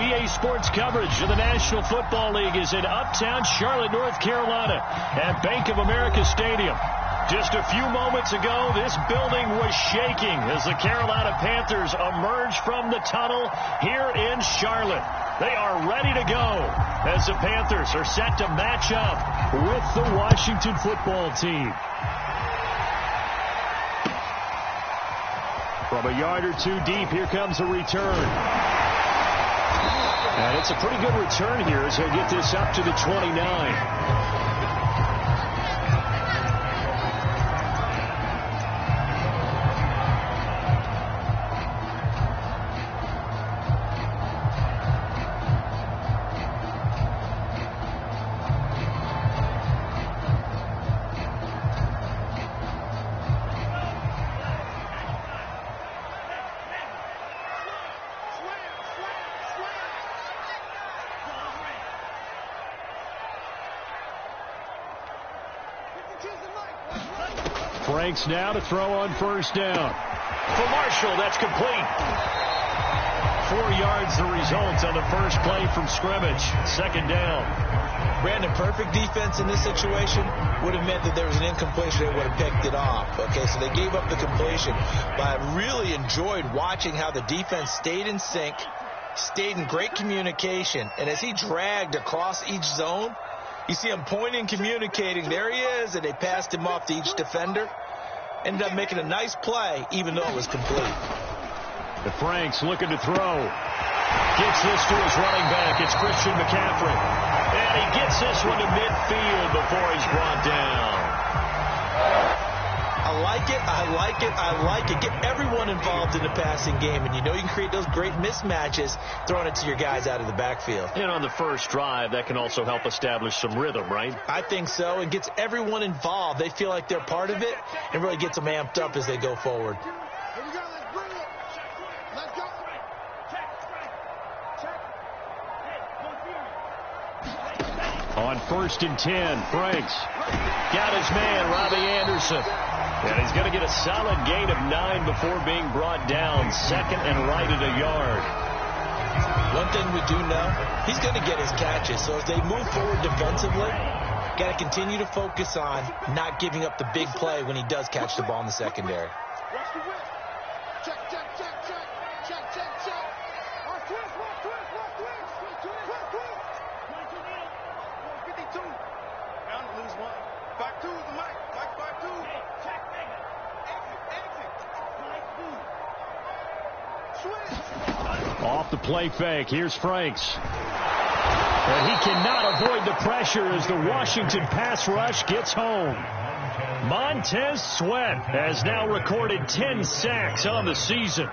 EA Sports coverage of the National Football League is in uptown Charlotte, North Carolina at Bank of America Stadium. Just a few moments ago, this building was shaking as the Carolina Panthers emerged from the tunnel here in Charlotte. They are ready to go as the Panthers are set to match up with the Washington football team. From a yard or two deep, here comes a return. And it's a pretty good return here as they get this up to the 29. Franks now to throw on first down. For Marshall, that's complete. 4 yards the result on the first play from scrimmage. Second down. Brandon, perfect defense in this situation would have meant that there was an incompletion. They would have picked it off. Okay, so they gave up the completion. But I really enjoyed watching how the defense stayed in sync, stayed in great communication. And as he dragged across each zone, you see him pointing, communicating. There he is, and they passed him off to each defender. Ended up making a nice play, even though it was complete. The Franks looking to throw. Gets this to his running back. It's Christian McCaffrey. And he gets this one to midfield before he's brought down. I like it, I like it, I like it. Get everyone involved in the passing game, and you know you can create those great mismatches throwing it to your guys out of the backfield. And on the first drive, that can also help establish some rhythm, right? I think so, and gets everyone involved. They feel like they're part of it, and really gets them amped up as they go forward. Here we go, let's bring it. Let's go. On 1st and 10, Franks got his man, Robbie Anderson. And he's going to get a solid gain of 9 before being brought down. Second and right at a yard. One thing we do know, he's going to get his catches. So as they move forward defensively, got to continue to focus on not giving up the big play when he does catch the ball in the secondary. Watch the whip. Check, check, check, check. Check, check, check. Watch twist, watch twist, watch twist. Twist, twist. 52. Down to lose one. Back two with the mic. Back two. Check, nigga. Exit. Off the play fake. Here's Franks. And he cannot avoid the pressure as the Washington pass rush gets home. Montez Sweat has now recorded 10 sacks on the season.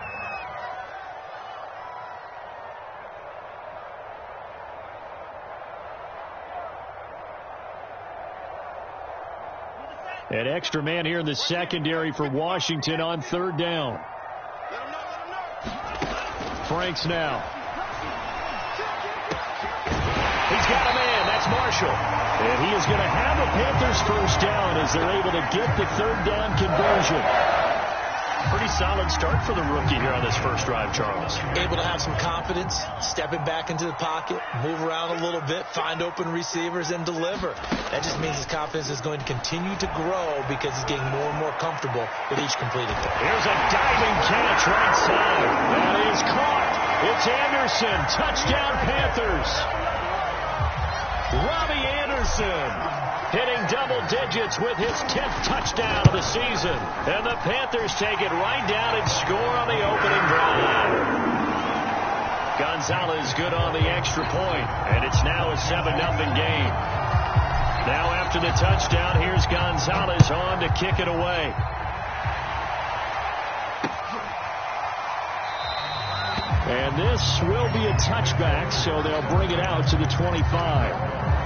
An extra man here in the secondary for Washington on 3rd down. Franks now. He's got a man. That's Marshall. And he is going to have a Panthers first down as they're able to get the 3rd down conversion. Pretty solid start for the rookie here on this first drive, Charles. Able to have some confidence, stepping back into the pocket, move around a little bit, find open receivers, and deliver. That just means his confidence is going to continue to grow because he's getting more and more comfortable with each completed throw. Here's a diving catch right side. That is caught. It's Anderson. Touchdown, Panthers. Robbie Anderson hitting double digits with his 10th touchdown of the season. And the Panthers take it right down and score on the opening drive. Gonzalez good on the extra point, and it's now a 7-0 game. Now after the touchdown, here's Gonzalez on to kick it away. And this will be a touchback, so they'll bring it out to the 25.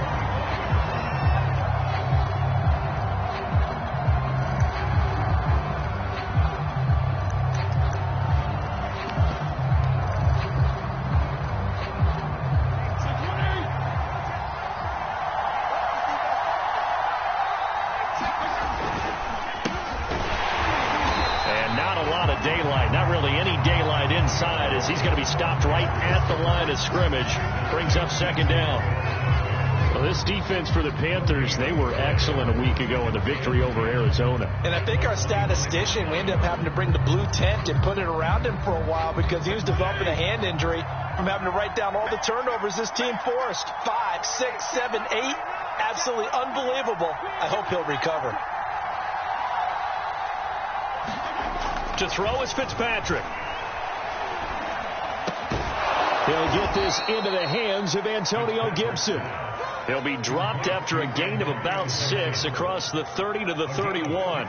daylight. Not really any daylight inside as he's going to be stopped right at the line of scrimmage. Brings up second down. Well, this defense for the Panthers, they were excellent a week ago in the victory over Arizona. And I think our statistician, we ended up having to bring the blue tent and put it around him for a while because he was developing a hand injury from having to write down all the turnovers this team forced. 5, 6, 7, 8. Absolutely unbelievable. I hope he'll recover. To throw is Fitzpatrick. He'll get this into the hands of Antonio Gibson. He'll be dropped after a gain of about 6 across the 30 to the 31.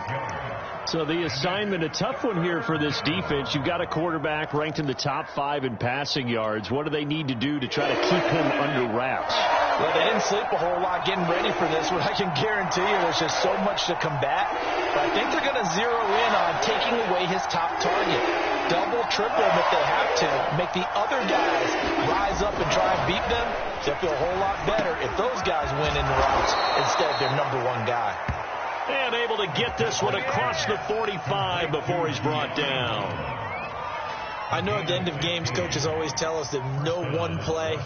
So the assignment, a tough one here for this defense. You've got a quarterback ranked in the top 5 in passing yards. What do they need to do to try to keep him under wraps? Well, they didn't sleep a whole lot getting ready for this one. I can guarantee you there's just so much to combat. But I think they're going to zero in on taking away his top target. Double, triple him if they have to. Make the other guys rise up and try and beat them. They'll feel a whole lot better if those guys win in the routes instead of their number 1 guy. And able to get this one across the 45 before he's brought down. I know at the end of games, coaches always tell us that no one play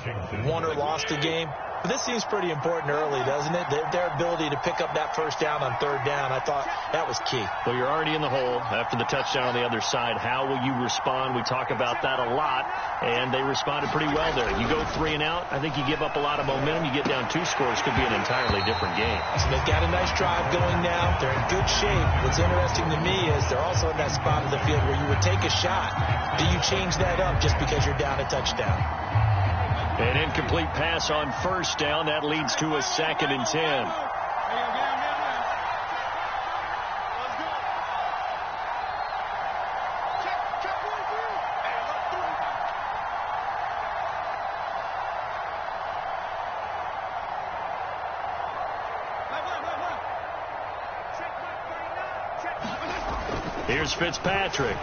won or lost a game. But this seems pretty important early, doesn't it? Their ability to pick up that first down on third down, I thought that was key. Well, you're already in the hole after the touchdown on the other side. How will you respond? We talk about that a lot, and they responded pretty well there. You go 3 and out, I think you give up a lot of momentum. You get down 2 scores, could be an entirely different game. So they've got a nice drive going now. They're in good shape. What's interesting to me is they're also in that spot of the field where you would take a shot. Do you change that up just because you're down a touchdown? An incomplete pass on first down. That leads to a 2nd and 10. Here's Fitzpatrick.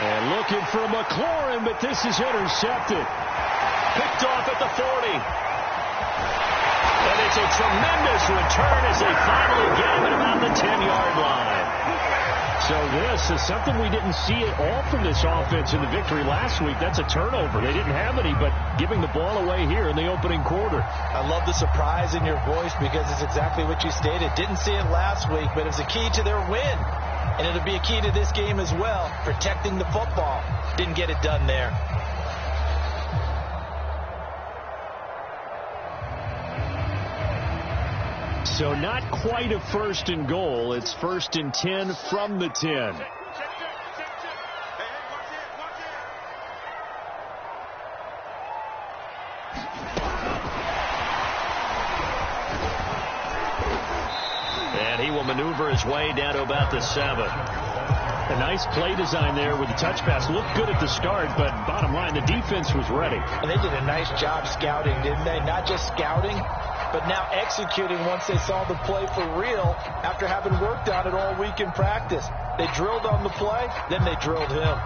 And looking for McLaurin, but this is intercepted. Picked off at the 40. And it's a tremendous return as they finally get him at about the 10-yard line. So this is something we didn't see at all from this offense in the victory last week. That's a turnover. They didn't have any, but giving the ball away here in the opening quarter. I love the surprise in your voice because it's exactly what you stated. Didn't see it last week, but it was a key to their win. And it'll be a key to this game as well, protecting the football. Didn't get it done there. So not quite a 1st and goal. It's 1st and 10 from the 10. And he will maneuver his way down to about the 7. A nice play design there with the touch pass. Looked good at the start, but bottom line, the defense was ready. And they did a nice job scouting, didn't they? Not just scouting, but now executing once they saw the play for real after having worked on it all week in practice. They drilled on the play, then they drilled him.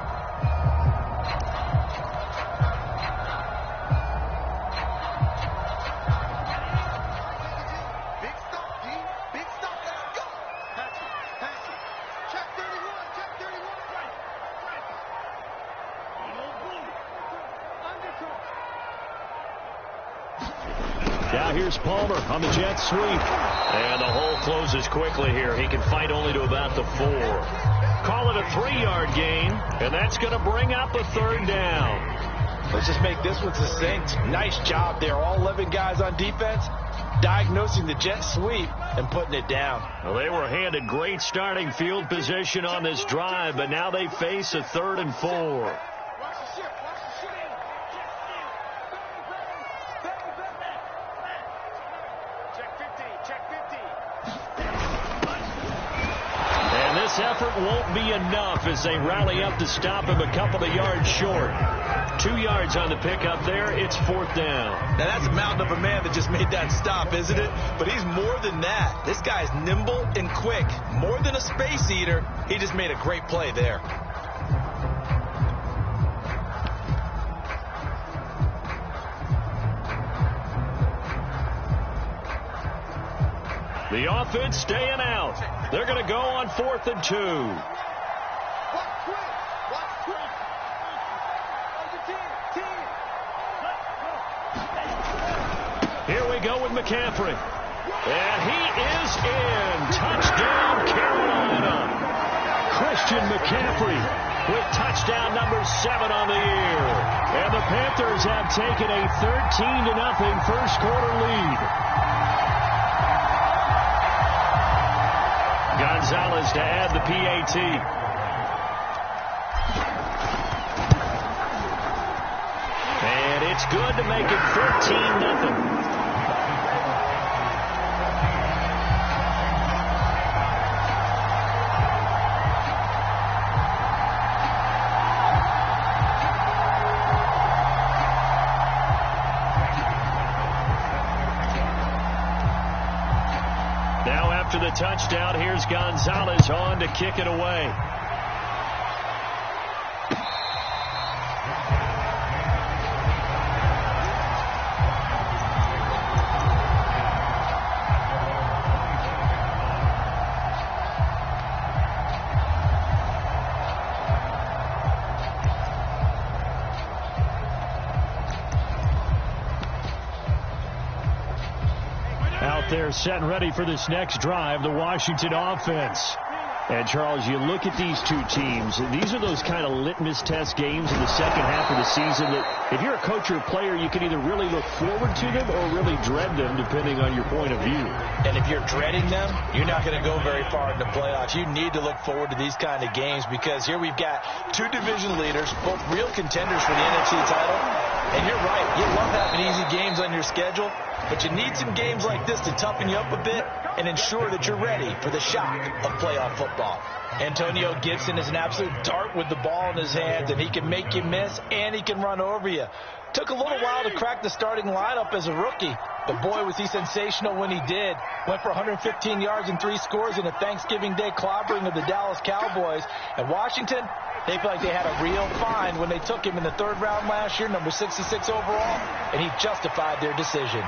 Now here's Palmer on the jet sweep. And the hole closes quickly here. He can fight only to about the 4. Call it a 3-yard gain, and that's going to bring up a 3rd down. Let's just make this one succinct. Nice job there. All 11 guys on defense diagnosing the jet sweep and putting it down. Well, they were handed great starting field position on this drive, but now they face a 3rd and 4. This effort won't be enough as they rally up to stop him a couple of yards short. 2 yards on the pickup there. It's 4th down. Now, that's a mountain of a man that just made that stop, isn't it? But he's more than that. This guy's nimble and quick. More than a space eater. He just made a great play there. The offense staying out. They're going to go on 4th and 2. Here we go with McCaffrey. And he is in. Touchdown, Carolina. Christian McCaffrey with touchdown number 7 on the year. And the Panthers have taken a 13-0 first quarter lead. Gonzalez to add the PAT. And it's good to make it 13-0. After the touchdown, here's Gonzalez on to kick it away. They're set and ready for this next drive, the Washington offense. And, Charles, you look at these two teams, these are those kind of litmus test games in the second half of the season that if you're a coach or a player, you can either really look forward to them or really dread them, depending on your point of view. And if you're dreading them, you're not going to go very far in the playoffs. You need to look forward to these kind of games because here we've got two division leaders, both real contenders for the NFC title. And you're right, you love having easy games on your schedule, but you need some games like this to toughen you up a bit and ensure that you're ready for the shock of playoff football. Antonio Gibson is an absolute dart with the ball in his hands, and he can make you miss and he can run over you. Took a little while to crack the starting lineup as a rookie, but boy was he sensational when he did. Went for 115 yards and 3 scores in a Thanksgiving Day clobbering of the Dallas Cowboys. And Washington, they feel like they had a real find when they took him in the 3rd round last year, number 66 overall, and he justified their decision.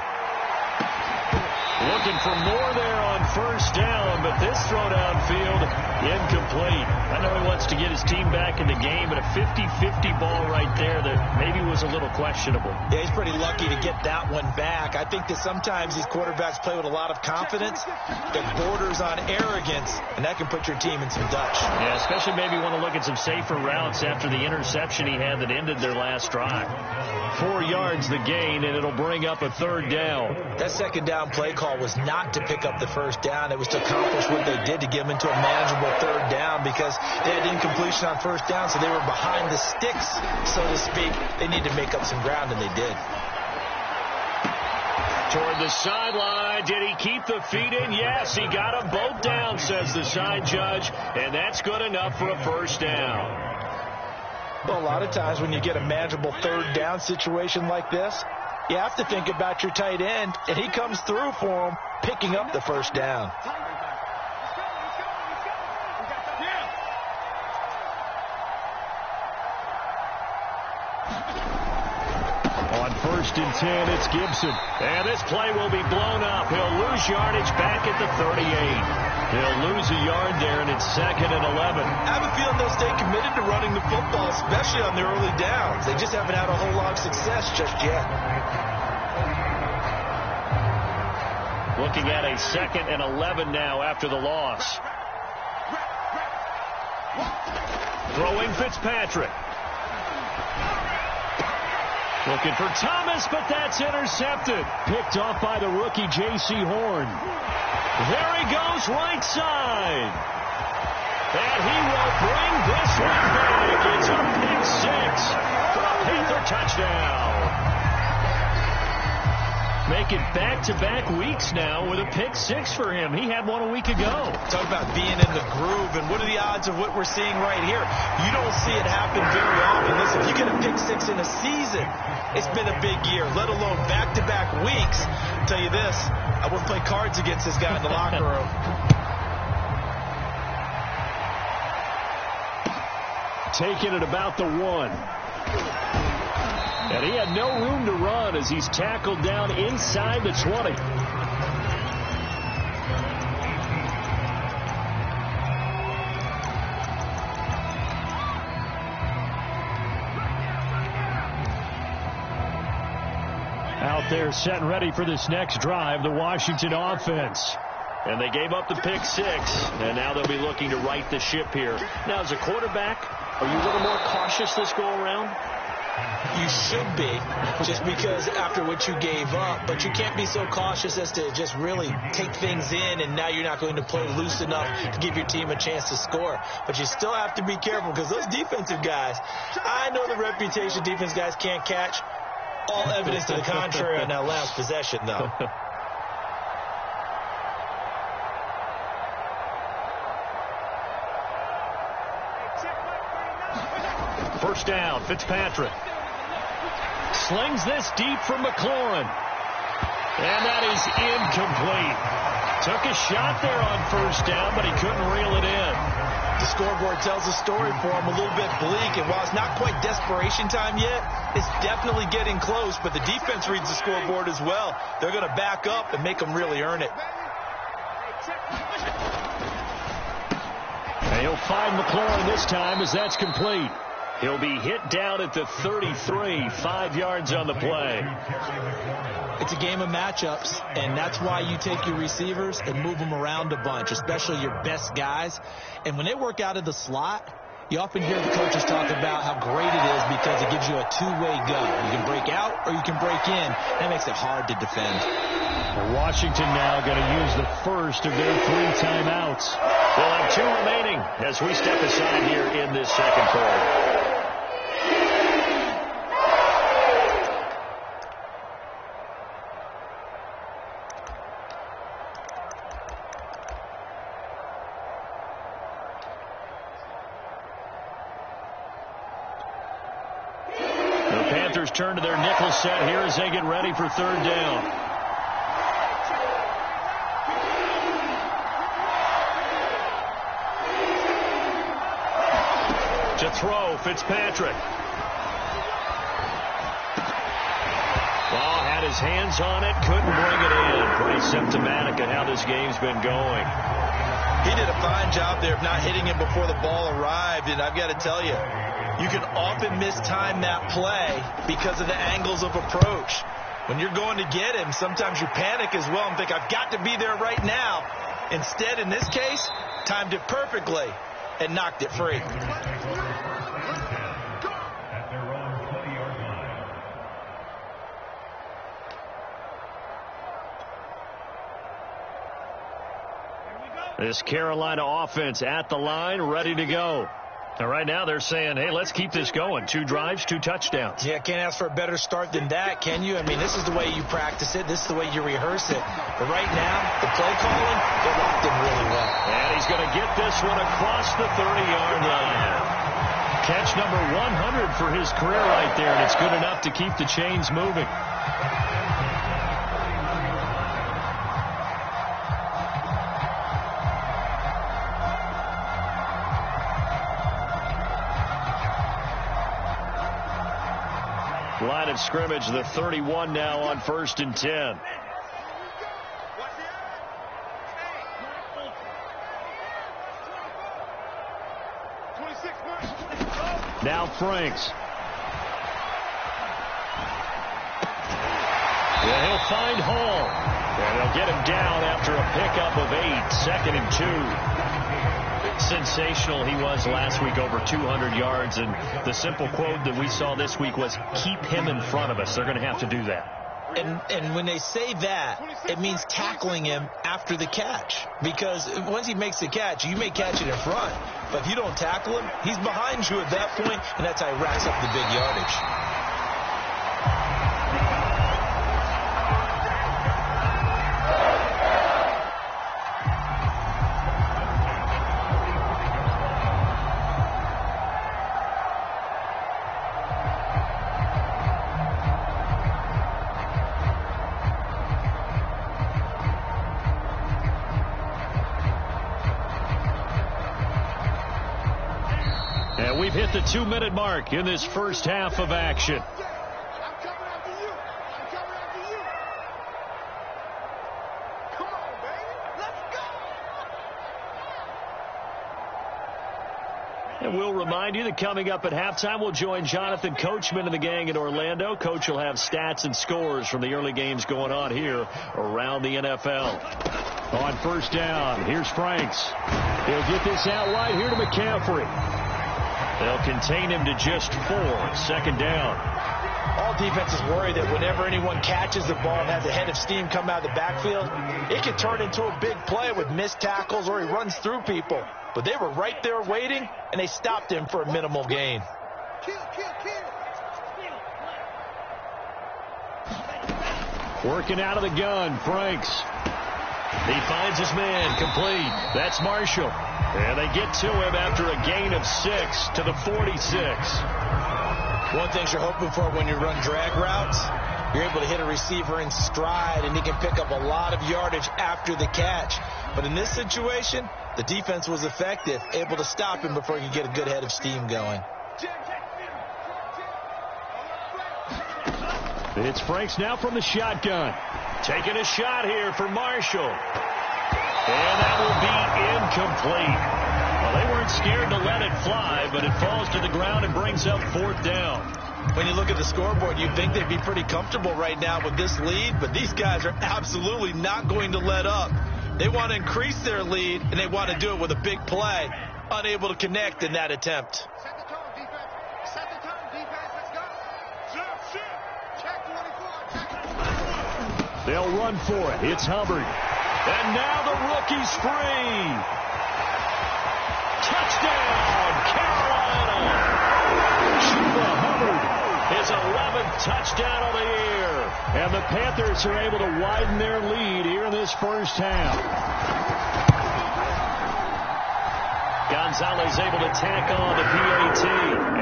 Looking for more there on first down, but this throw downfield incomplete. I know he wants to get his team back in the game, but a 50-50 ball right there that maybe was a little questionable. Yeah, he's pretty lucky to get that one back. I think that sometimes these quarterbacks play with a lot of confidence that borders on arrogance, and that can put your team in some Dutch. Yeah, especially maybe want to look at some safer routes after the interception he had that ended their last drive. 4 yards the gain, and it'll bring up a 3rd down. That 2nd down play call was not to pick up the 1st down. It was to accomplish what they did to get them into a manageable 3rd down because they had incompletion on 1st down, so they were behind the sticks, so to speak. They need to make up some ground, and they did. Toward the sideline. Did he keep the feet in? Yes, he got them both down, says the side judge, and that's good enough for a 1st down. Well, a lot of times when you get a manageable 3rd down situation like this, you have to think about your tight end, and he comes through for him, picking up the 1st down. On 1st and 10, it's Gibson. And this play will be blown up. He'll lose yardage back at the 38. He'll lose a yard there, and it's 2nd and 11. I have a feeling they'll stay committed to running the football, especially on their early downs. They just haven't had a whole lot of success just yet. Looking at a 2nd and 11 now after the loss. Throwing Fitzpatrick. Looking for Thomas, but that's intercepted. Picked off by the rookie, J.C. Horn. There he goes, right side. And he will bring this one back. It's a pick 6 for a Panther touchdown. Making back-to-back weeks now with a pick 6 for him. He had one a week ago. Talk about being in the groove, and what are the odds of what we're seeing right here? You don't see it happen very often. Listen, if you get a pick 6 in a season, it's been a big year, let alone back-to-back weeks. I'll tell you this, I wouldn't play cards against this guy in the locker room. Taking it about the 1. And he had no room to run as he's tackled down inside the 20. out there set and ready for this next drive, the Washington offense. And they gave up the pick 6, and now they'll be looking to right the ship here. Now, as a quarterback, are you a little more cautious this go around? You should be, just because after what you gave up. But you can't be so cautious as to just really take things in, and now you're not going to play loose enough to give your team a chance to score. But you still have to be careful, because those defensive guys, I know the reputation defense guys can't catch. All evidence to the contrary on that last possession, though. First down, Fitzpatrick. Slings this deep for McLaurin. And that is incomplete. Took a shot there on first down, but he couldn't reel it in. The scoreboard tells a story for him, a little bit bleak. And while it's not quite desperation time yet, it's definitely getting close. But the defense reads the scoreboard as well. They're going to back up and make them really earn it. And he'll find McLaurin this time as that's complete. He'll be hit down at the 33, 5 yards on the play. It's a game of matchups, and that's why you take your receivers and move them around a bunch, especially your best guys. And when they work out of the slot, you often hear the coaches talk about how great it is because it gives you a two-way go. You can break out or you can break in. That makes it hard to defend. Well, Washington now going to use the first of their 3 timeouts. They'll have 2 remaining as we step aside here in this second quarter. Turn to their nickel set here as they get ready for third down. To throw, Fitzpatrick. Ball had his hands on it, couldn't bring it in. Pretty symptomatic of how this game's been going. He did a fine job there of not hitting him before the ball arrived, and I've got to tell you, you can often mistime that play because of the angles of approach. When you're going to get him, sometimes you panic as well and think, I've got to be there right now. Instead, in this case, timed it perfectly and knocked it free. This Carolina offense at the line, ready to go. And right now they're saying, hey, let's keep this going. 2 drives, 2 touchdowns. Yeah, can't ask for a better start than that, can you? I mean, this is the way you practice it. This is the way you rehearse it. But right now, the play calling, they're locked in really well. And he's going to get this one across the 30-yard line. Catch number 100 for his career right there, and it's good enough to keep the chains moving. Line of scrimmage, the 31 now on 1st and 10. Now Franks. Yeah, he'll find Hall. And they'll get him down after a pickup of 8, 2nd and 2. Sensational he was last week, over 200 yards, and the simple quote that we saw this week was, keep him in front of us. They're going to have to do that. And when they say that, it means tackling him after the catch, because once he makes the catch, you may catch it in front, but if you don't tackle him, he's behind you at that point, and that's how he racks up the big yardage. And we've hit the 2-minute mark in this first half of action. And we'll remind you that coming up at halftime, we'll join Jonathan Coachman and the gang in Orlando. Coach will have stats and scores from the early games going on here around the NFL. On first down, here's Franks. He'll get this out wide here to McCaffrey. They'll contain him to just 4. Second down. All defenses worry that whenever anyone catches the ball and has a head of steam come out of the backfield, it can turn into a big play with missed tackles or he runs through people. But they were right there waiting, and they stopped him for a minimal gain. Working out of the gun, Franks. He finds his man, complete. That's Marshall. And they get to him after a gain of 6 to the 46. One thing you're hoping for when you run drag routes, you're able to hit a receiver in stride, and he can pick up a lot of yardage after the catch. But in this situation, the defense was effective, able to stop him before he could get a good head of steam going. It's Franks now from the shotgun. Taking a shot here for Marshall. And that will be incomplete. Well, they weren't scared to let it fly, but it falls to the ground and brings up 4th down. When you look at the scoreboard, you'd think they'd be pretty comfortable right now with this lead, but these guys are absolutely not going to let up. They want to increase their lead, and they want to do it with a big play. Unable to connect in that attempt. Set the tone, defense. Set the tone, defense. Let's go. Check 24. They'll run for it. It's Hubbard. And now the rookie's free. Touchdown, Carolina. Chuba Hubbard, his 11th touchdown of the year. And the Panthers are able to widen their lead here in this first half. Gonzalez able to tack on the PAT.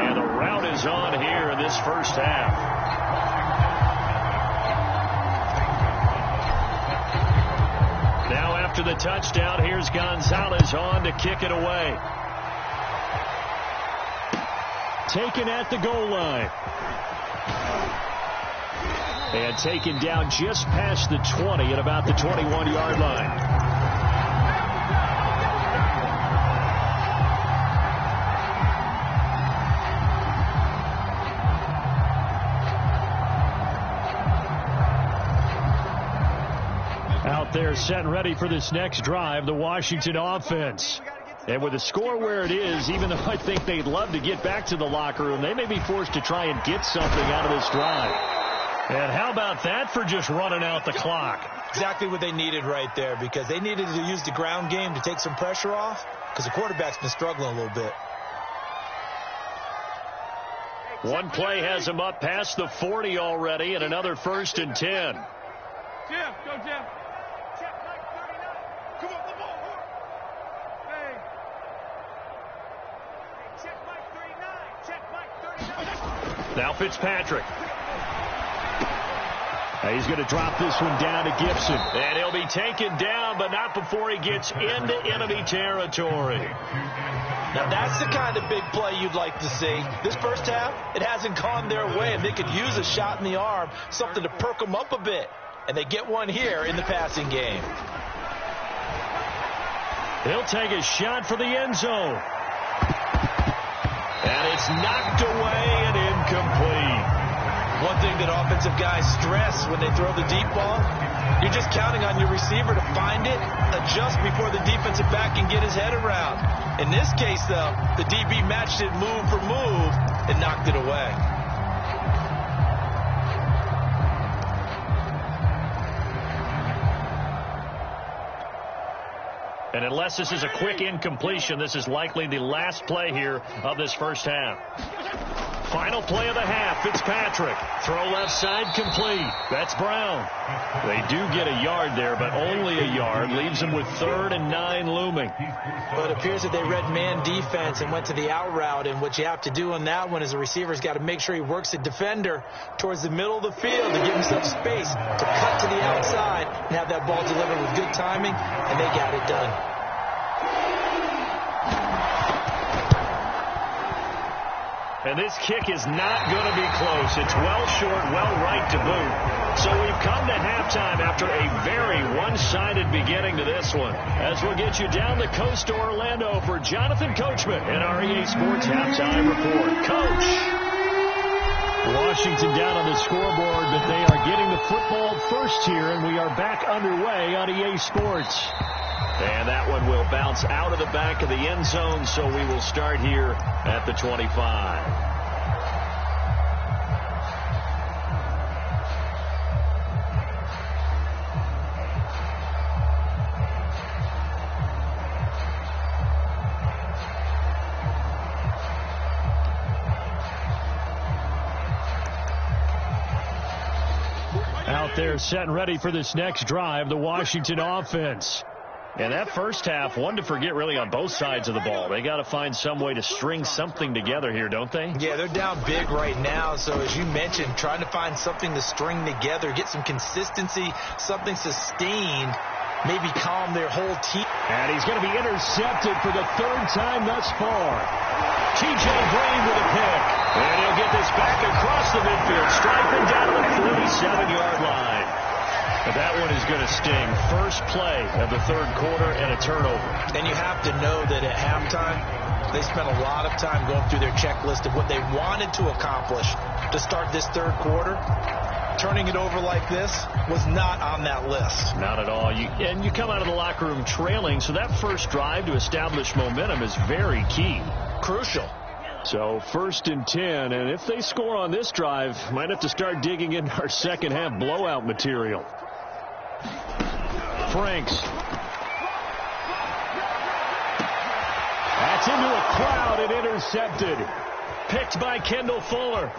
And the rout is on here in this first half. Now after the touchdown, here's Gonzalez on to kick it away. Taken at the goal line. And taken down just past the 20 at about the 21-yard line. Out there set and ready for this next drive, the Washington offense. And with the score where it is, even though I think they'd love to get back to the locker room, they may be forced to try and get something out of this drive. And how about that for just running out the clock? Exactly what they needed right there, because they needed to use the ground game to take some pressure off, because the quarterback's been struggling a little bit. One play has him up past the 40 already, and another 1st and 10. Jim, go Jim. Check Mike 39. Come on, the ball. Hey. Check Mike 39. Check Mike 39. Now Fitzpatrick. He's going to drop this one down to Gibson. And he'll be taken down, but not before he gets into enemy territory. Now that's the kind of big play you'd like to see. This first half, it hasn't gone their way, and they could use a shot in the arm, something to perk them up a bit. And they get one here in the passing game. He'll take a shot for the end zone. And it's knocked away and incomplete. One thing that offensive guys stress when they throw the deep ball, you're just counting on your receiver to find it, adjust before the defensive back can get his head around. In this case, though, the DB matched it move for move and knocked it away. And unless this is a quick incompletion, this is likely the last play here of this first half. Final play of the half, Fitzpatrick. Throw left side, complete. That's Brown. They do get a yard there, but only a yard. Leaves them with 3rd and 9 looming. Well, it appears that they read man defense and went to the out route, and what you have to do on that one is the receiver's got to make sure he works the defender towards the middle of the field to give himself space to cut to the outside and have that ball delivered with good timing, and they got it done. And this kick is not going to be close. It's well short, well right to boot. So we've come to halftime after a very one-sided beginning to this one. As we'll get you down the coast to Orlando for Jonathan Coachman and our EA Sports Halftime Report. Coach! Washington down on the scoreboard, but they are getting the football first here, and we are back underway on EA Sports. And that one will bounce out of the back of the end zone, so we will start here at the 25. Out there set and ready for this next drive, the Washington offense. And that first half, one to forget really on both sides of the ball. They got to find some way to string something together here, don't they? Yeah, they're down big right now. So as you mentioned, trying to find something to string together, get some consistency, something sustained, maybe calm their whole team. And he's going to be intercepted for the third time thus far. T.J. Green with a pick. And he'll get this back across the midfield, striking down to the 47-yard line. But that one is going to sting. First play of the third quarter and a turnover. And you have to know that at halftime, they spent a lot of time going through their checklist of what they wanted to accomplish to start this third quarter. Turning it over like this was not on that list. Not at all. And you come out of the locker room trailing, so that first drive to establish momentum is very key. Crucial. So 1st and 10, and if they score on this drive, might have to start digging into our second half blowout material. Franks. That's into a crowd and intercepted. Picked by Kendall Fuller.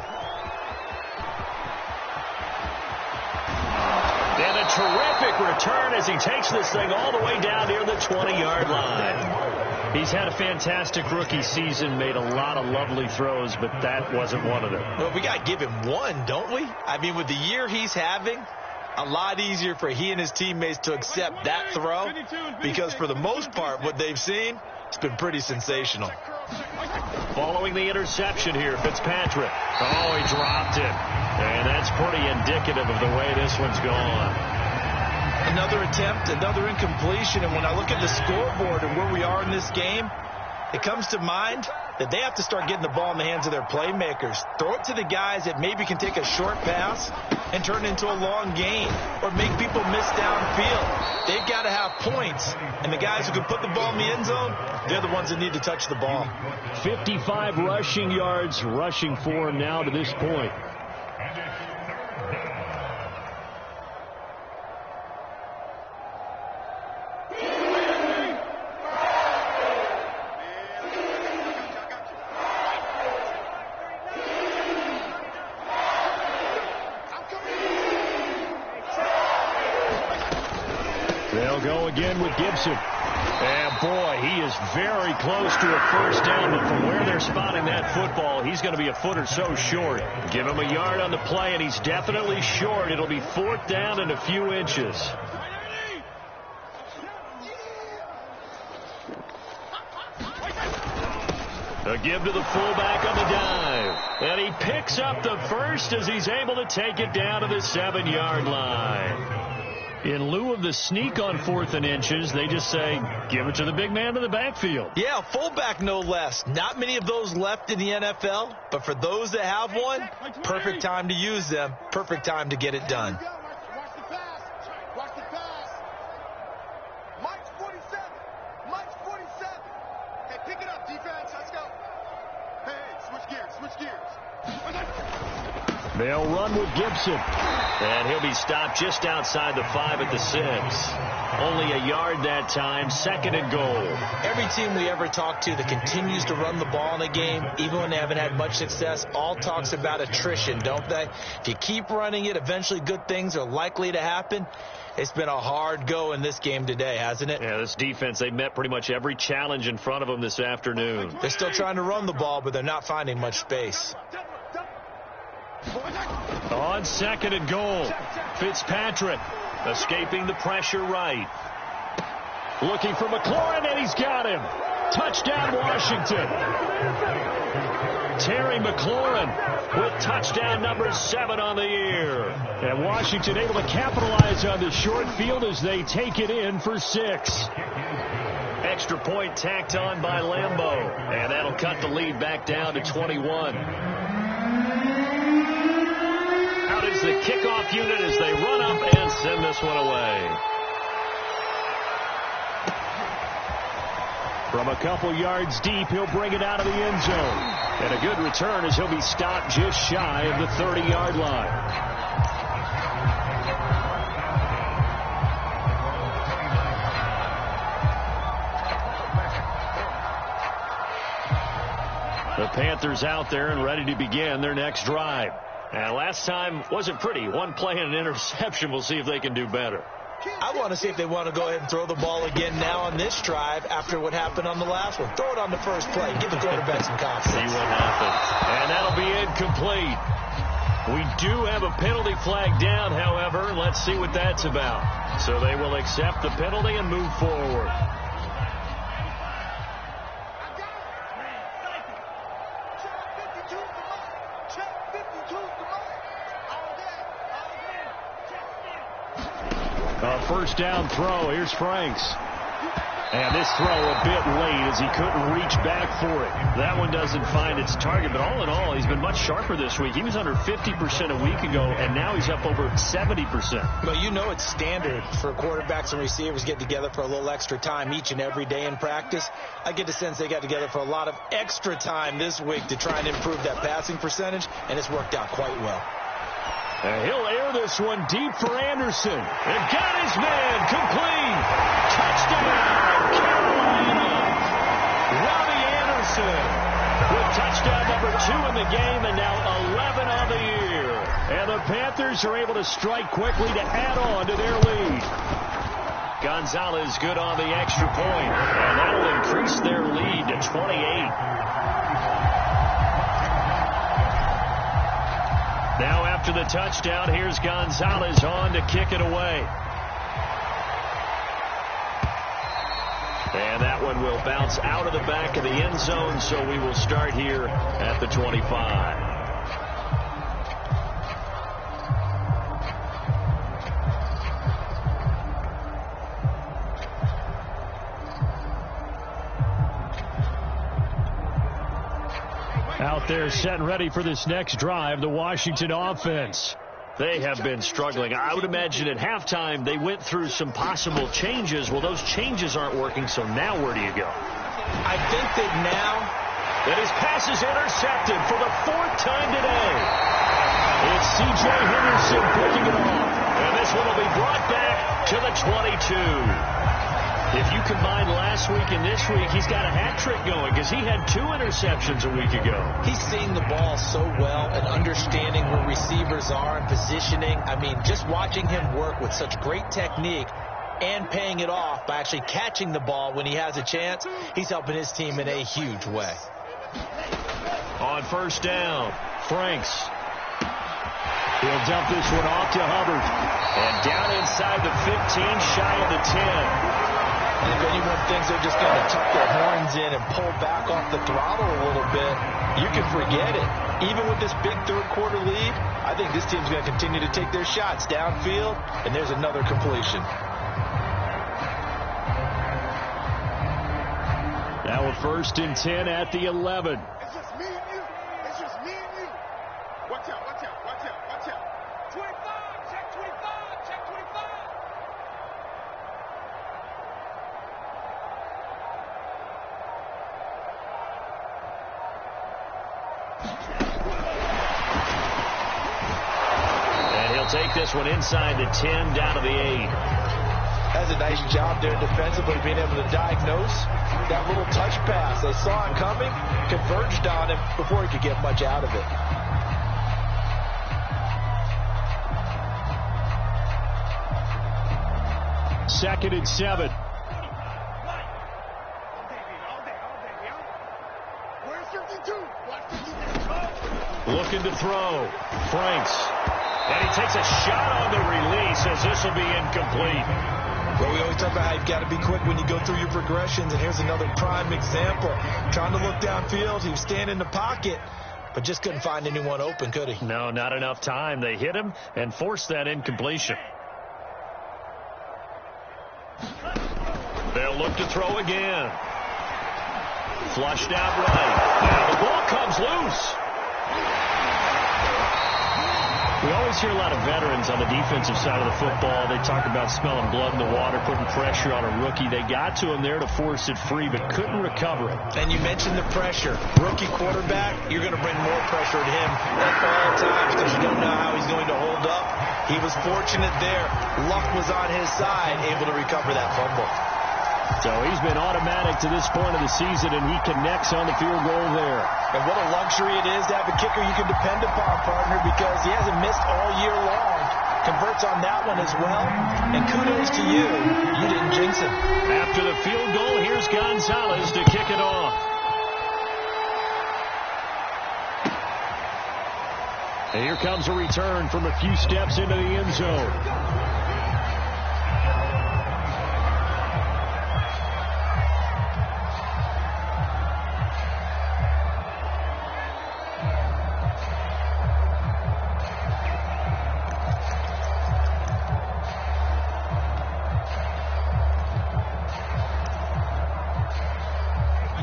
And a terrific return as he takes this thing all the way down near the 20-yard line. He's had a fantastic rookie season, made a lot of lovely throws, but that wasn't one of them. Well, we got to give him one, don't we? I mean, with the year he's having, a lot easier for he and his teammates to accept that throw because for the most part, what they've seen, it's been pretty sensational. Following the interception here, Fitzpatrick. Oh, he dropped it. And that's pretty indicative of the way this one's gone. Another attempt, another incompletion, and when I look at the scoreboard and where we are in this game, it comes to mind that they have to start getting the ball in the hands of their playmakers. Throw it to the guys that maybe can take a short pass and turn it into a long gain or make people miss downfield. They've got to have points, and the guys who can put the ball in the end zone, they're the ones that need to touch the ball. 55 rushing yards, rushing for him now to this point. They'll go again with Gibson. And boy, he is very close to a first down, but from where they're spotting that football, he's going to be a foot or so short. Give him a yard on the play, and he's definitely short. It'll be 4th down and a few inches. A give to the fullback on the dive. And he picks up the first as he's able to take it down to the 7-yard line. In lieu of the sneak on 4th and inches, they just say, give it to the big man in the backfield. Yeah, fullback no less. Not many of those left in the NFL, but for those that have one, perfect time to use them. Perfect time to get it done. Watch the pass. Watch the pass. Mike's 47. Mike's 47. Hey, pick it up, defense. Let's go. Hey, switch gears. Switch gears. They'll run with Gibson. And he'll be stopped just outside the 5 at the 6. Only a yard that time. 2nd and goal. Every team we ever talk to that continues to run the ball in a game, even when they haven't had much success, all talks about attrition, don't they? If you keep running it, eventually good things are likely to happen. It's been a hard go in this game today, hasn't it? Yeah, this defense, they met pretty much every challenge in front of them this afternoon. They're still trying to run the ball, but they're not finding much space. On 2nd and goal, Fitzpatrick escaping the pressure right. Looking for McLaurin, and he's got him. Touchdown, Washington. Terry McLaurin with touchdown number 7 on the year. And Washington able to capitalize on the short field as they take it in for 6. Extra point tacked on by Lambeau. And that'll cut the lead back down to 21. Out is the kickoff unit as they run up and send this one away. From a couple yards deep, he'll bring it out of the end zone. And a good return as he'll be stopped just shy of the 30-yard line. The Panthers out there and ready to begin their next drive. And last time wasn't pretty. One play and an interception. We'll see if they can do better. I want to see if they want to go ahead and throw the ball again now on this drive after what happened on the last one. Throw it on the first play. Give the quarterback some confidence. See what happens. And that'll be incomplete. We do have a penalty flag down, however. Let's see what that's about. So they will accept the penalty and move forward. First down throw. Here's Franks. And this throw a bit late as he couldn't reach back for it. That one doesn't find its target, but all in all, he's been much sharper this week. He was under 50% a week ago, and now he's up over 70%. Well, you know it's standard for quarterbacks and receivers get together for a little extra time each and every day in practice. I get the sense they got together for a lot of extra time this week to try and improve that passing percentage, and it's worked out quite well. And he'll air this one deep for Anderson. And got his man complete. Touchdown, Carolina. Robbie Anderson with touchdown number 2 in the game and now 11 on the year. And the Panthers are able to strike quickly to add on to their lead. Gonzalez good on the extra point. And that'll increase their lead to 28. Now after the touchdown, here's Gonzalez on to kick it away. And that one will bounce out of the back of the end zone, so we will start here at the 25. Out there set and ready for this next drive, the Washington offense. They have been struggling. I would imagine at halftime they went through some possible changes. Well, those changes aren't working, so now where do you go? I think that now that his pass is intercepted for the 4th time today. It's C.J. Henderson picking it off. And this one will be brought back to the 22. If you combine last week and this week, he's got a hat trick going because he had 2 interceptions a week ago. He's seeing the ball so well and understanding where receivers are and positioning. I mean, just watching him work with such great technique and paying it off by actually catching the ball when he has a chance, he's helping his team in a huge way. On first down, Franks. He'll dump this one off to Hubbard. And down inside the 15, shy of the 10. And if anyone thinks they're just going to tuck their horns in and pull back off the throttle a little bit, you can forget it. Even with this big third-quarter lead, I think this team's going to continue to take their shots downfield, and there's another completion. Now a 1st and 10 at the 11. It's just me and you. It's just me and you. Watch out, watch out, watch out, watch out. 25, check 25, check 25. And he'll take this one inside the 10, down to the 8. Has a nice job there defensively, being able to diagnose that little touch pass. They saw it coming, converged on him before he could get much out of it. Second and 7. Looking to throw. Franks. And he takes a shot on the release as this will be incomplete. Well, we always talk about how you've got to be quick when you go through your progressions, and here's another prime example. Trying to look downfield, he was standing in the pocket, but just couldn't find anyone open, could he? No, not enough time. They hit him and forced that incompletion. They'll look to throw again. Flushed out right. Now the ball comes loose. We always hear a lot of veterans on the defensive side of the football. They talk about smelling blood in the water, putting pressure on a rookie. They got to him there to force it free, but couldn't recover it. And you mentioned the pressure. Rookie quarterback, you're going to bring more pressure at him at all times because you don't know how he's going to hold up. He was fortunate there. Luck was on his side, able to recover that fumble. So he's been automatic to this point of the season, and he connects on the field goal there. And what a luxury it is to have a kicker you can depend upon, partner, because he hasn't missed all year long. Converts on that one as well. And kudos to you. You didn't jinx him. After the field goal, here's Gonzalez to kick it off. And here comes a return from a few steps into the end zone.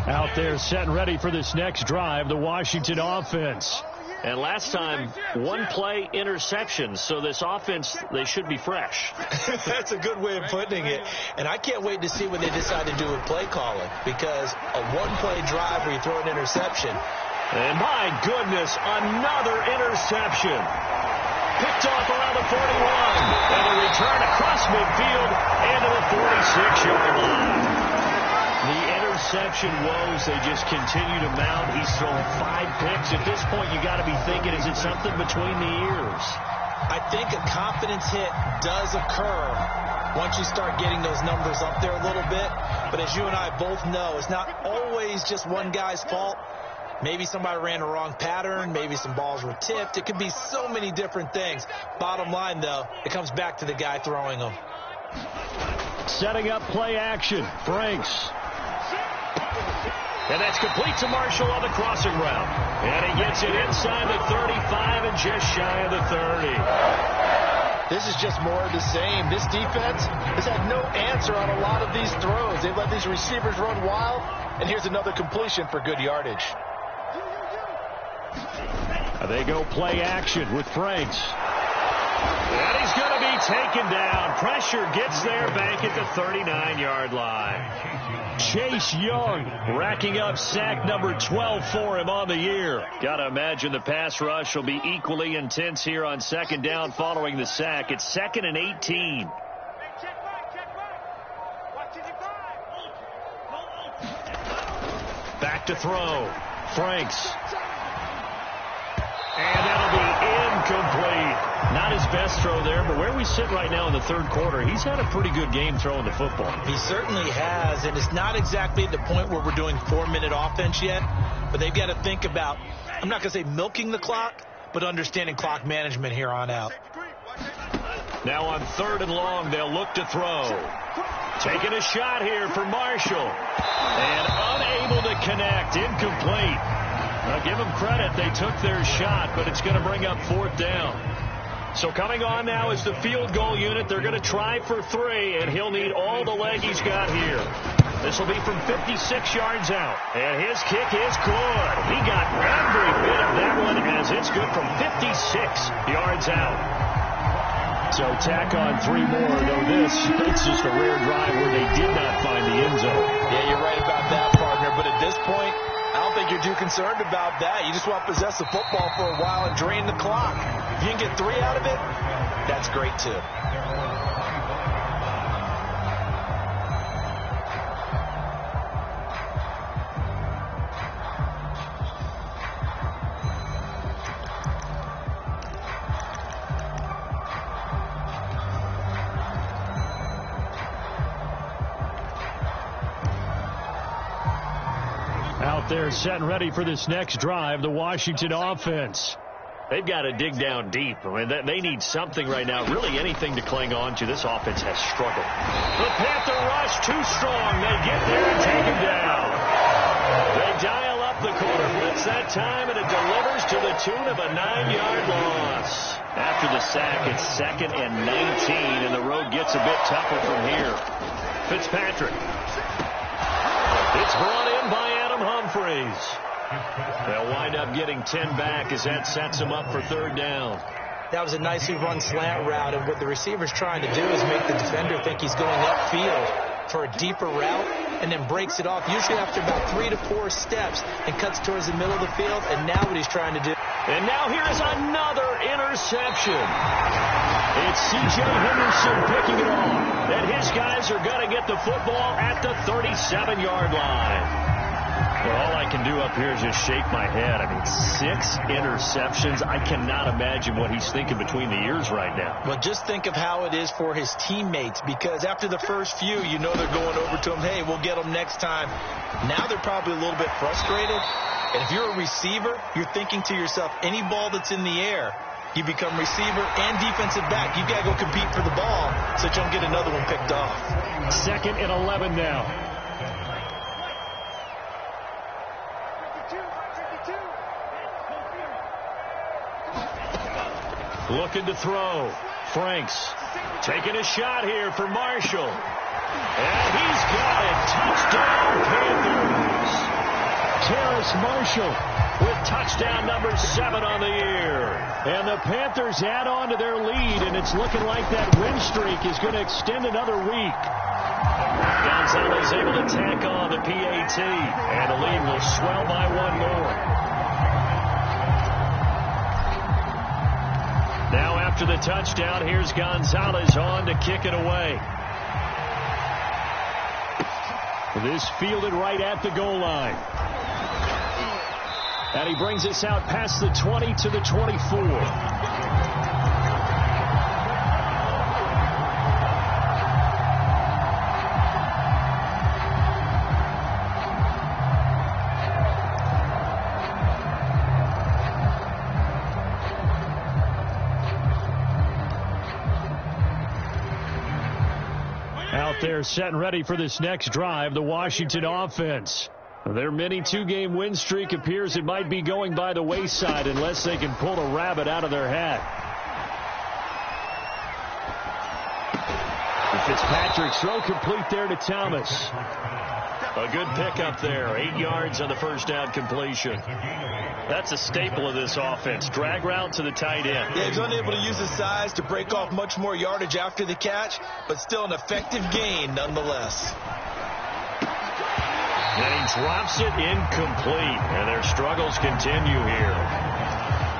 Out there set and ready for this next drive, the Washington offense. And last time, one play interception, so this offense, they should be fresh. That's a good way of putting it. And I can't wait to see what they decide to do with play calling, because a one-play drive where you throw an interception. And my goodness, another interception. Picked off around the 41. And a return across midfield and to the 46-yard line. The interception woes, they just continue to mount. He's thrown 5 picks. At this point, you got to be thinking, is it something between the ears? I think a confidence hit does occur once you start getting those numbers up there a little bit. But as you and I both know, it's not always just one guy's fault. Maybe somebody ran a wrong pattern. Maybe some balls were tipped. It could be so many different things. Bottom line, though, it comes back to the guy throwing them. Setting up play action. Franks. And that's complete to Marshall on the crossing route. And he gets it inside the 35 and just shy of the 30. This is just more of the same. This defense has had no answer on a lot of these throws. They've let these receivers run wild, and here's another completion for good yardage. They go play action with Franks. And he's going to be taken down. Pressure gets there back at the 39-yard line. Chase Young racking up sack number 12 for him on the year. Got to imagine the pass rush will be equally intense here on second down following the sack. It's 2nd and 18. Back to throw. Franks. And that'll be incomplete. Not his best throw there, but where we sit right now in the third quarter, he's had a pretty good game throwing the football. He certainly has, and it's not exactly at the point where we're doing 4-minute offense yet, but they've got to think about, I'm not going to say milking the clock, but understanding clock management here on out. Now on 3rd and long, they'll look to throw. Taking a shot here for Marshall. And unable to connect, incomplete. Now, give them credit. They took their shot, but it's going to bring up 4th down. So coming on now is the field goal unit. They're going to try for 3, and he'll need all the leg he's got here. This will be from 56 yards out. And his kick is good. He got every bit of that one as it's good from 56 yards out. So tack on 3 more, though it's just a rare drive where they did not find the end zone. Yeah, you're right about that, partner. But at this point, I don't think you're too concerned about that. You just want to possess the football for a while and drain the clock. If you can get 3 out of it, that's great too. Out there set and ready for this next drive, the Washington offense. They've got to dig down deep. I mean, they need something right now, really anything to cling on to. This offense has struggled. The Panther rush too strong. They get there and take him down. They dial up the quarter blitz that time, and it delivers to the tune of a 9-yard loss. After the sack, it's 2nd and 19, and the road gets a bit tougher from here. Fitzpatrick. It's brought in by Adam Humphries. They'll wind up getting 10 back as that sets them up for 3rd down. That was a nicely run slant route, and what the receiver's trying to do is make the defender think he's going upfield for a deeper route, and then breaks it off, usually after about 3 to 4 steps, and cuts towards the middle of the field, and now what he's trying to do. And now here is another interception. It's C.J. Henderson picking it off, and his guys are going to get the football at the 37-yard line. Well, all I can do up here is just shake my head. I mean, 6 interceptions. I cannot imagine what he's thinking between the ears right now. Well, just think of how it is for his teammates, because after the first few, you know they're going over to him, hey, we'll get them next time. Now they're probably a little bit frustrated. And if you're a receiver, you're thinking to yourself, any ball that's in the air, you become receiver and defensive back. You've got to go compete for the ball so that you don't get another one picked off. 2nd and 11 now. Looking to throw. Franks taking a shot here for Marshall. And he's got it. Touchdown, Panthers. Terrace Marshall with touchdown number 7 on the year. And the Panthers add on to their lead, and it's looking like that win streak is going to extend another week. Gonzalez able to tack on the PAT, and the lead will swell by 1 more. Now after the touchdown, here's Gonzalez on to kick it away. This fielded right at the goal line. And he brings us out past the 20 to the 24. Out there set and ready for this next drive, the Washington offense. Their mini 2-game win streak appears it might be going by the wayside unless they can pull a rabbit out of their hat. Fitzpatrick's throw complete there to Thomas. A good pickup there. 8 yards on the first down completion. That's a staple of this offense. Drag route to the tight end. Yeah, he's unable to use his size to break off much more yardage after the catch, but still an effective gain nonetheless. And he drops it incomplete, and their struggles continue here.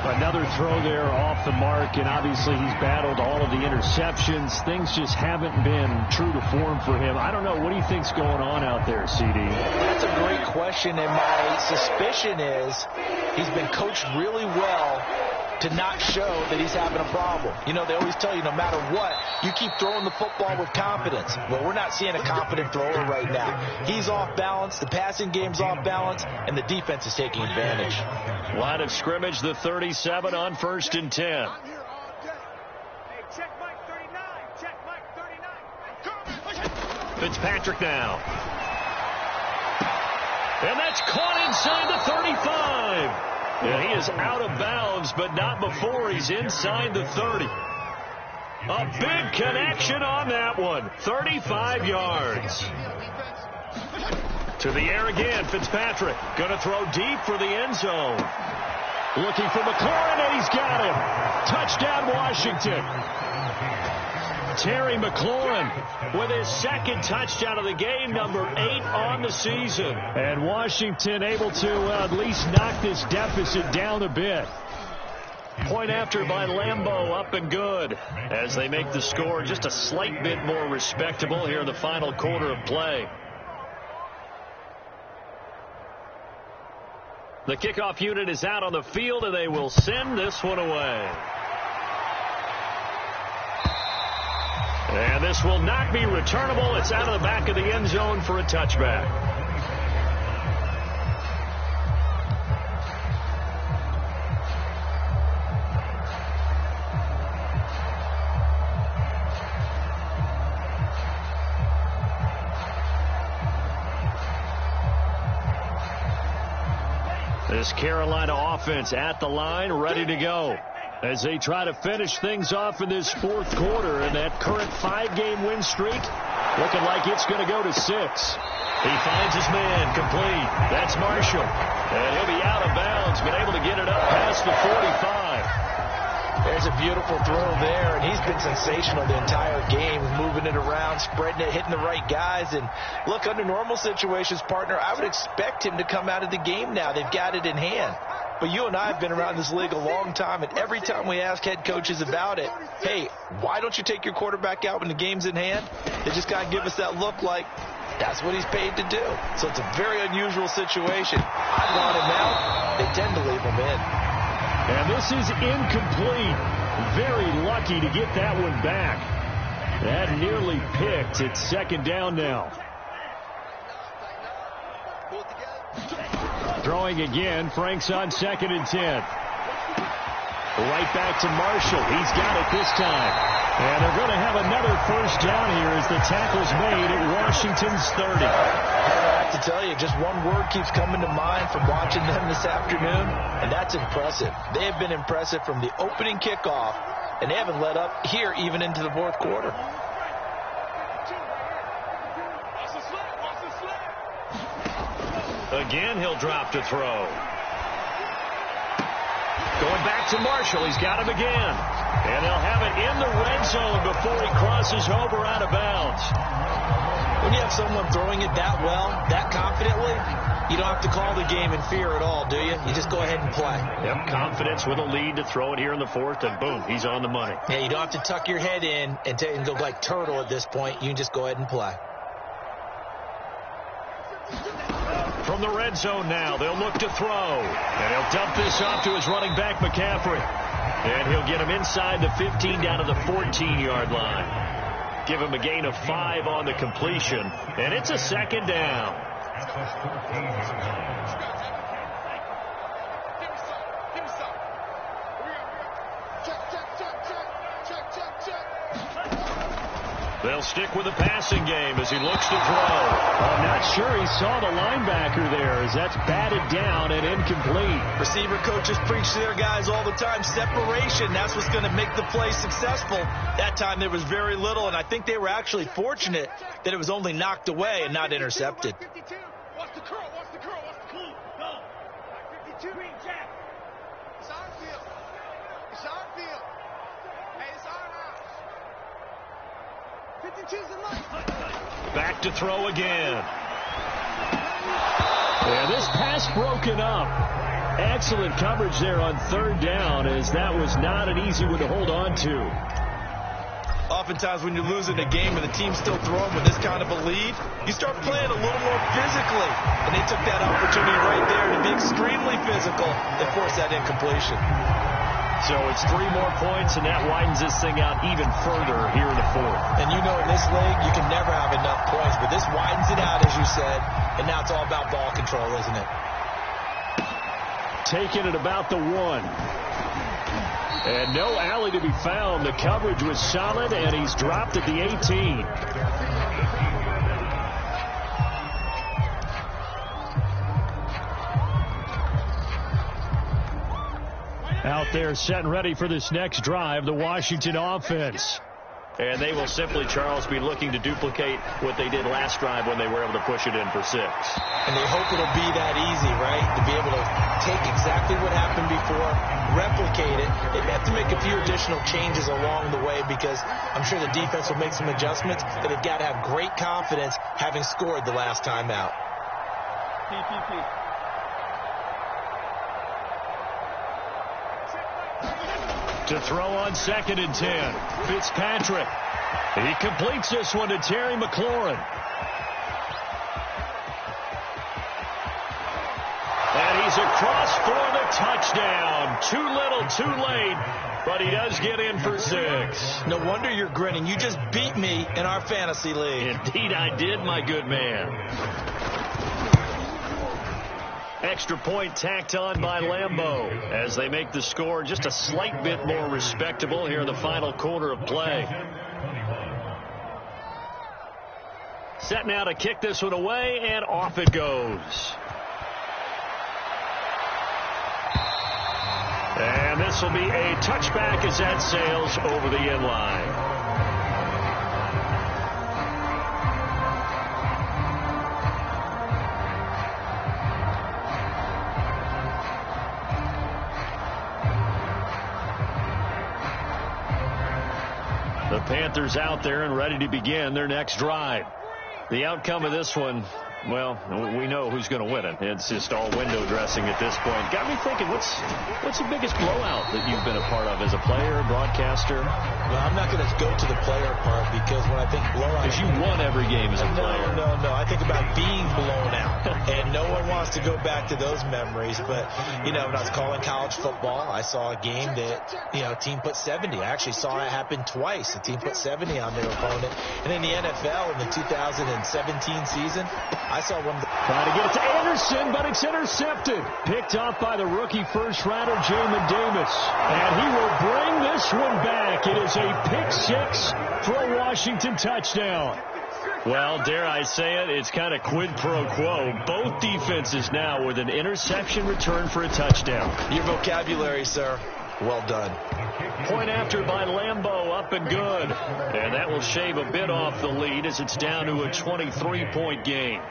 Another throw there off the mark, and obviously he's battled all of the interceptions. Things just haven't been true to form for him. I don't know. What do you think's going on out there, CD? That's a great question, and my suspicion is he's been coached really well to not show that he's having a problem. You know, they always tell you no matter what, you keep throwing the football with confidence. Well, we're not seeing a confident thrower right now. He's off balance, the passing game's off balance, and the defense is taking advantage. Line of scrimmage, the 37 on 1st and 10. Hey, check Mike 39. Check Mike 39. Fitzpatrick now. And that's caught inside the 35. Yeah, he is out of bounds, but not before he's inside the 30. A big connection on that one. 35 yards. To the air again, Fitzpatrick. Going to throw deep for the end zone. Looking for McLaurin, and he's got him. Touchdown, Washington. Terry McLaurin with his 2nd touchdown of the game, number 8 on the season. And Washington able to at least knock this deficit down a bit. Point after by Lambeau, up and good as they make the score just a slight bit more respectable here in the final quarter of play. The kickoff unit is out on the field, and they will send this one away. And this will not be returnable. It's out of the back of the end zone for a touchback. This Carolina offense at the line, ready to go as they try to finish things off in this fourth quarter. And that current 5-game win streak looking like it's going to go to 6. He finds his man complete. That's Marshall. And he'll be out of bounds, but able to get it up past the 45. There's a beautiful throw there, and he's been sensational the entire game, moving it around, spreading it, hitting the right guys. And look, under normal situations, partner, I would expect him to come out of the game now. They've got it in hand. But you and I have been around this league a long time, and every time we ask head coaches about it, hey, why don't you take your quarterback out when the game's in hand? They just got to give us that look like that's what he's paid to do. So it's a very unusual situation. I want him out. They tend to leave him in. And this is incomplete. Very lucky to get that one back. That nearly picked. It's second down now. Throwing again. Frank's on 2nd and 10. Right back to Marshall. He's got it this time. And they're going to have another first down here as the tackle's made at Washington's 30. I have to tell you, just one word keeps coming to mind from watching them this afternoon, and that's impressive. They have been impressive from the opening kickoff, and they haven't let up here even into the fourth quarter. Again, he'll drop to throw. Going back to Marshall. He's got him again. And they'll have it in the red zone before he crosses over out of bounds. When you have someone throwing it that well, that confidently, you don't have to call the game in fear at all, do you? You just go ahead and play. Yep, confidence with a lead to throw it here in the fourth, and boom, he's on the money. Yeah, you don't have to tuck your head in and go like turtle at this point. You can just go ahead and play. From the red zone now, they'll look to throw. And he'll dump this off to his running back, McCaffrey. And he'll get him inside the 15 down to the 14-yard line. Give him a gain of 5 on the completion. And it's a second down. They'll stick with the passing game as he looks to throw. I'm not sure he saw the linebacker there as that's batted down and incomplete. Receiver coaches preach to their guys all the time. Separation, that's what's going to make the play successful. That time there was very little, and I think they were actually fortunate that it was only knocked away and not intercepted. Watch the curl, watch the curl, watch the curl. Go. 52. Green Jack. It's our field. It's our field. Hey, it's our house. 52's the line. Back to throw again. Yeah, this pass broken up. Excellent coverage there on 3rd down, as that was not an easy one to hold on to. Oftentimes when you're losing a game and the team's still throwing with this kind of a lead, you start playing a little more physically. And they took that opportunity right there to be extremely physical and force that incompletion. So it's 3 more points, and that widens this thing out even further here in the fourth. And you know in this league, you can never have enough points, but this widens it out, as you said, and now it's all about ball control, isn't it? Taking it about the 1. And no alley to be found. The coverage was solid, and he's dropped at the 18. Out there set and ready for this next drive, the Washington offense. And they will simply, Charles, be looking to duplicate what they did last drive when they were able to push it in for 6. And they hope it'll be that easy, right? To be able to take exactly what happened before, replicate it. They may have to make a few additional changes along the way because I'm sure the defense will make some adjustments, but they've got to have great confidence having scored the last time out. To throw on 2nd and 10. Fitzpatrick. He completes this one to Terry McLaurin. And he's across for the touchdown. Too little, too late, but he does get in for 6. No wonder you're grinning. You just beat me in our fantasy league. Indeed I did, my good man. Extra point tacked on by Lambeau as they make the score just a slight bit more respectable here in the final quarter of play. Set now to kick this one away, and off it goes. this will be a touchback as that sails over the end line. The Panthers out there and ready to begin their next drive. The outcome of this one, well, we know who's going to win it. It's just all window dressing at this point. Got me thinking, what's the biggest blowout that you've been a part of as a player, broadcaster? Well, I'm not going to go to the player part because when I think blowout... Because you won every game as a player. No. I think about being blown out. And no one wants to go back to those memories. But, when I was calling college football, I saw a game that, a team put 70. I actually saw it happen twice. The team put 70 on their opponent. And in the NFL, in the 2017 season, I saw one. Trying to get it to Anderson, but it's intercepted. Picked off by the rookie first-rounder, Jamin Davis. And he will bring this one back. It is a pick six for a Washington touchdown. Well, dare I say it, it's kind of quid pro quo. Both defenses now with an interception return for a touchdown. Your vocabulary, sir. Well done. Point after by Lambeau, up and good. And that will shave a bit off the lead as it's down to a 23-point game.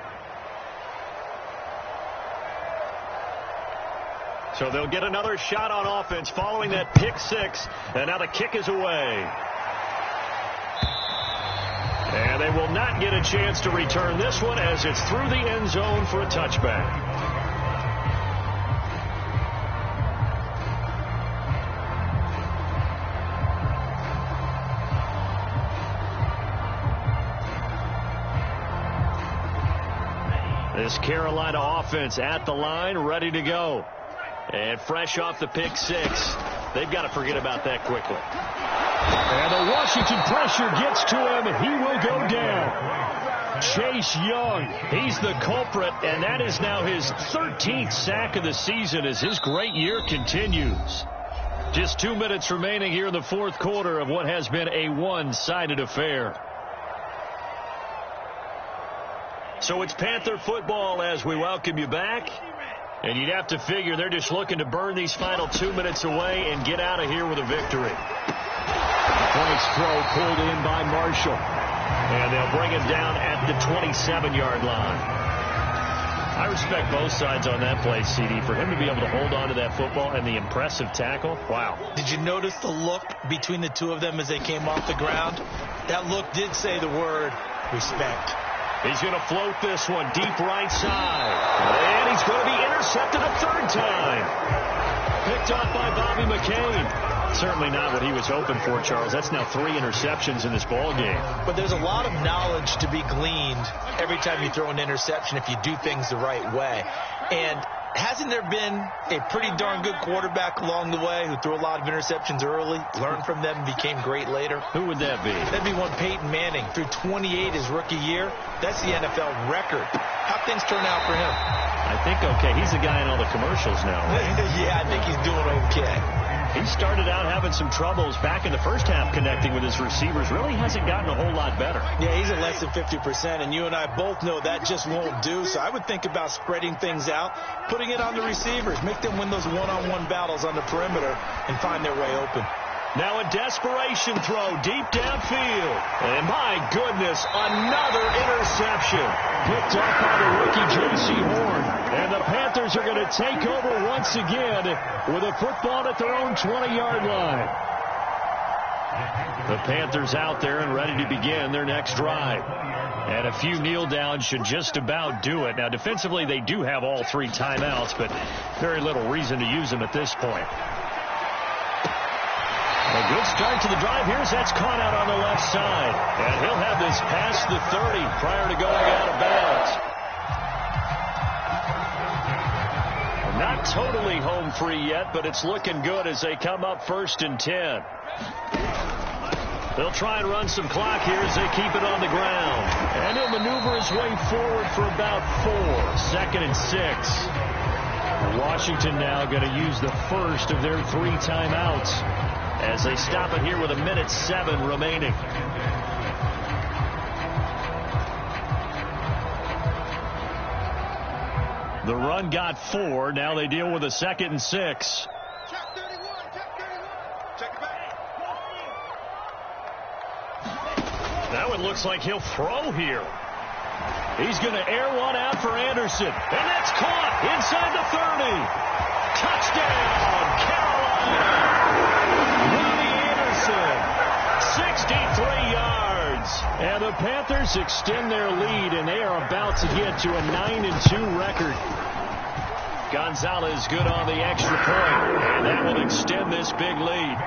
So they'll get another shot on offense following that pick six. And now the kick is away. And they will not get a chance to return this one as it's through the end zone for a touchback. This Carolina offense at the line, ready to go. And fresh off the pick six. They've got to forget about that quickly. And the Washington pressure gets to him. He will go down. Chase Young, he's the culprit, and that is now his 13th sack of the season as his great year continues. Just 2 minutes remaining here in the fourth quarter of what has been a one-sided affair. So it's Panther football as we welcome you back. And you'd have to figure they're just looking to burn these final 2 minutes away and get out of here with a victory. Points throw pulled in by Marshall. And they'll bring him down at the 27-yard line. I respect both sides on that play, CD. For him to be able to hold on to that football and the impressive tackle, wow. Did you notice the look between the two of them as they came off the ground? That look did say the word respect. He's going to float this one deep right side. And he's going to be intercepted a third time. Picked off by Bobby McCain. Certainly not what he was hoping for, Charles. That's now 3 interceptions in this ball game. But there's a lot of knowledge to be gleaned every time you throw an interception if you do things the right way. And hasn't there been a pretty darn good quarterback along the way who threw a lot of interceptions early, learned from them, and became great later? Who would that be? That'd be one Peyton Manning. Threw 28 his rookie year. That's the NFL record. How'd things turn out for him? I think okay. He's the guy in all the commercials now, right? Yeah, I think he's doing okay. He started out having some troubles back in the first half connecting with his receivers. Really hasn't gotten a whole lot better. Yeah, he's at less than 50%, and you and I both know that just won't do. So I would think about spreading things out, putting it on the receivers, make them win those one-on-one battles on the perimeter and find their way open. Now a desperation throw deep downfield. And my goodness, another interception. Picked off by the rookie J.C. Horn. And the Panthers are going to take over once again with a football at their own 20-yard line. The Panthers out there and ready to begin their next drive. And a few kneel downs should just about do it. Now defensively they do have all 3 timeouts, but very little reason to use them at this point. A good start to the drive. Here's that's caught out on the left side. And he'll have this past the 30 prior to going out of bounds. Not totally home free yet, but it's looking good as they come up 1st and 10. They'll try and run some clock here as they keep it on the ground. And he'll maneuver his way forward for about 4. 2nd and 6. Washington now going to use the first of their 3 timeouts as they stop it here with 1:07 remaining. The run got 4. Now they deal with a 2nd and 6. Check 31, check Now it looks like he'll throw here. He's going to air one out for Anderson. And that's caught inside the 30. Touchdown, Carolina. Robbie Anderson, 63 yards. And the Panthers extend their lead, and they are about to get to a 9-2 record. Gonzalez good on the extra point, and that will extend this big lead.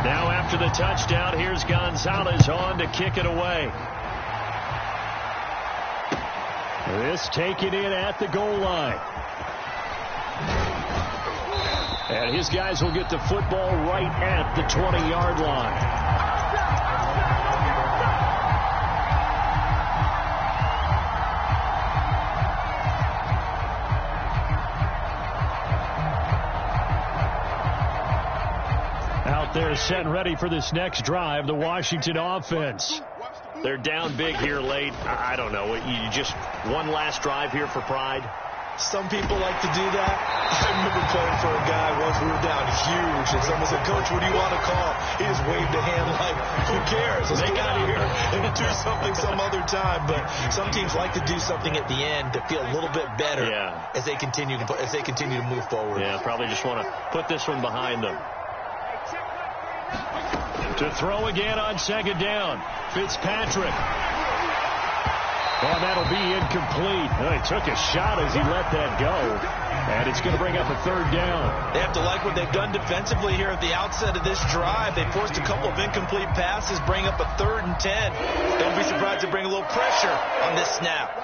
Now after the touchdown, here's Gonzalez on to kick it away. This taken in at the goal line. And his guys will get the football right at the 20-yard line. They're set and ready for this next drive, the Washington offense. They're down big here late. I don't know. You just one last drive here for pride? Some people like to do that. I remember playing for a guy once. We were down huge, and someone said, "Coach, what do you want to call?" He just waved a hand like, "Who cares? Let's get out of here and do something some other time." But some teams like to do something at the end to feel a little bit better as they continue to move forward. Yeah, probably just want to put this one behind them. To throw again on second down. Fitzpatrick. And that'll be incomplete. He took a shot as he let that go. And it's going to bring up a third down. They have to like what they've done defensively here at the outset of this drive. They forced a couple of incomplete passes, bring up a 3rd and 10. Don't be surprised to bring a little pressure on this snap.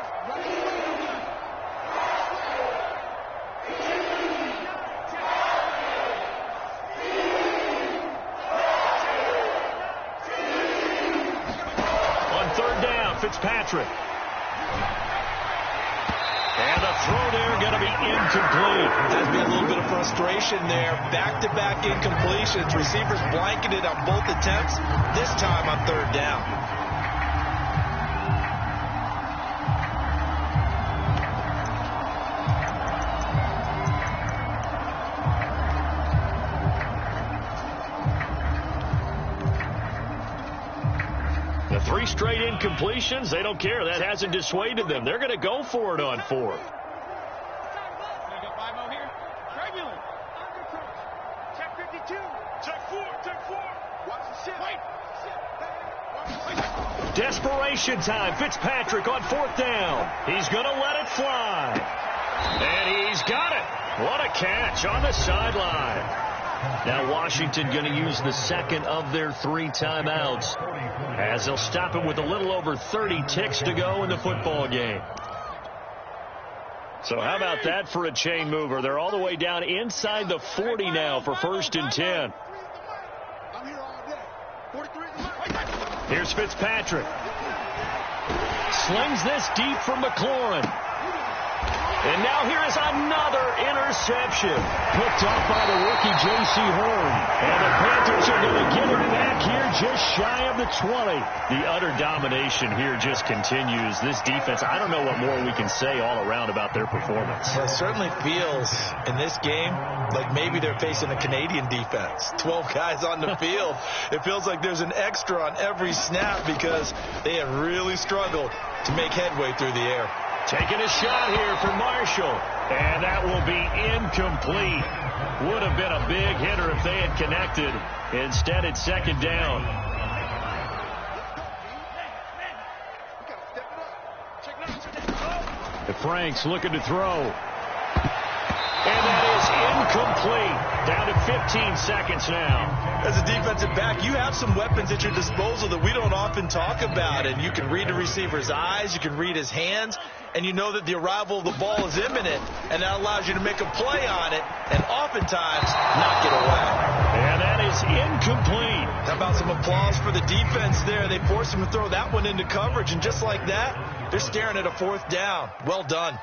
Fitzpatrick. And the throw there going to be incomplete. Has been a little bit of frustration there. Back-to-back incompletions. Receivers blanketed on both attempts. This time on 3rd down. Three straight incompletions. They don't care. That hasn't dissuaded them. They're going to go for it on 4th. Check 52. Check 4. Check 4. Watch the shit. Desperation time. Fitzpatrick on 4th down. He's going to let it fly. And he's got it. What a catch on the sideline. Now Washington going to use the second of their 3 timeouts as they'll stop it with a little over 30 ticks to go in the football game. So how about that for a chain mover? They're all the way down inside the 40 now for 1st and 10. Here's Fitzpatrick. Slings this deep for McLaurin. And now here is another interception. Picked up by the rookie J.C. Horn. And the Panthers are going to get it back here just shy of the 20. The utter domination here just continues. This defense, I don't know what more we can say all around about their performance. Well, it certainly feels in this game like maybe they're facing a Canadian defense. 12 guys on the field. It feels like there's an extra on every snap because they have really struggled to make headway through the air. Taking a shot here for Marshall. And that will be incomplete. Would have been a big hitter if they had connected. Instead, it's 2nd down. The Franks looking to throw. And that is incomplete. Down to 15 seconds now. As a defensive back, you have some weapons at your disposal that we don't often talk about. And you can read the receiver's eyes. You can read his hands. And you know that the arrival of the ball is imminent. And that allows you to make a play on it. And oftentimes, knock it away. And that is incomplete. How about some applause for the defense there? They forced him to throw that one into coverage. And just like that, they're staring at a 4th down. Well done.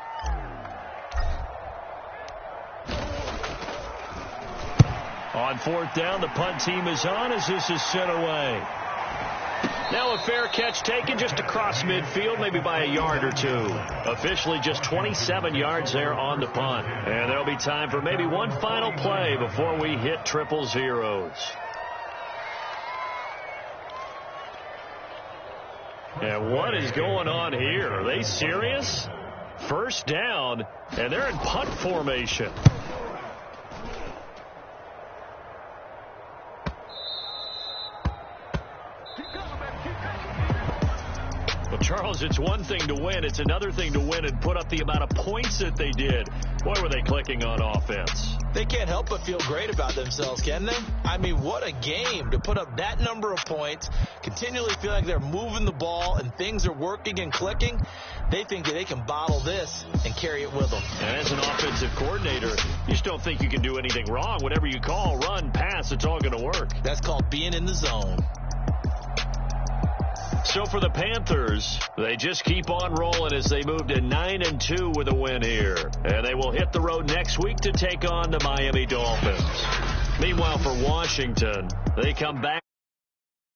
On 4th down, the punt team is on as this is sent away. Now a fair catch taken just across midfield, maybe by a yard or 2. Officially just 27 yards there on the punt. And there'll be time for maybe one final play before we hit triple zeros. And what is going on here? Are they serious? First down, and they're in punt formation. Well, Charles, it's one thing to win. It's another thing to win and put up the amount of points that they did. Boy, were they clicking on offense. They can't help but feel great about themselves, can they? I mean, what a game to put up that number of points, continually feel like they're moving the ball and things are working and clicking. They think that they can bottle this and carry it with them. And as an offensive coordinator, you just don't think you can do anything wrong. Whatever you call, run, pass, it's all going to work. That's called being in the zone. So for the Panthers, they just keep on rolling as they move to 9-2 with a win here. And they will hit the road next week to take on the Miami Dolphins. Meanwhile, for Washington, they come back.